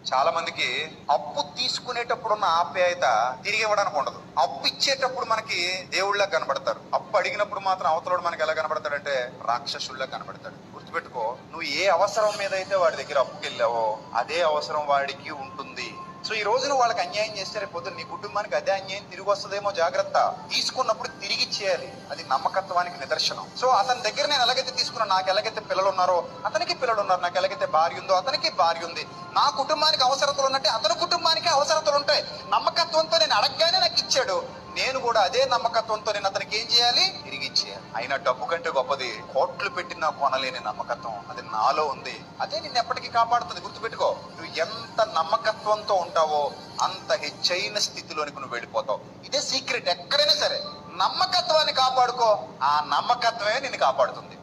చాలా మందికి అప్పు తీసుకునేటప్పుడు ఉన్న ఆప్యాయత తిరిగి ఇవ్వడానికి ఉండదు. అప్పు ఇచ్చేటప్పుడు మనకి దేవుళ్ళ కనబడతారు. అప్పు అడిగినప్పుడు మాత్రం అవతలోడు మనకి ఎలా కనబడతాడంటే రాక్షసుల్లా కనబడతాడు. గుర్తుపెట్టుకో, నువ్వు ఏ అవసరం మీద అయితే వాడి దగ్గర అప్పుకి వెళ్ళావో అదే అవసరం వాడికి ఉంటుంది. సో ఈ రోజు నువ్వు వాళ్ళకి అన్యాయం చేస్తే రేపు పొద్దున్న నీ కుటుంబానికి అదే అన్యాయం తిరిగి వస్తుందేమో, జాగ్రత్త. తీసుకున్నప్పుడు తిరిగి ఇచ్చేయాలి, అది నమ్మకత్వానికి నిదర్శనం. సో అతని దగ్గర నేను ఎలాగైతే తీసుకున్నా, నాకు ఎలాగైతే పిల్లలు ఉన్నారో అతనికి పిల్లలు ఉన్నారు, నాకు ఎలాగైతే భార్య ఉందో అతనికి భార్య ఉంది, నా కుటుంబానికి అవసరతలు ఉన్నట్టే అతని కుటుంబానికి అవసరతలు ఉంటాయి. నమ్మకత్వంతో నేను అడగగానే నాకు ఇచ్చాడు, నేను కూడా అదే నమ్మకత్వంతో నేను అతనికి ఏం చేయాలి, తిరిగి ఇచ్చేయాలి. అయినా డబ్బు కంటే గొప్పది కోట్లు పెట్టినా కొనలేని నమ్మకత్వం, అది నాలో ఉంది. అదే నిన్ను ఎప్పటికీ కాపాడుతుంది. గుర్తుపెట్టుకో, నువ్వు ఎంత నమ్మకత్వంతో ఉంటావో అంత హెచ్చైన స్థితిలోనికి నువ్వు వెళ్ళిపోతావు. ఇదే సీక్రెట్. ఎక్కడైనా సరే నమ్మకత్వాన్ని కాపాడుకో, ఆ నమ్మకత్వమే నిన్ను కాపాడుతుంది.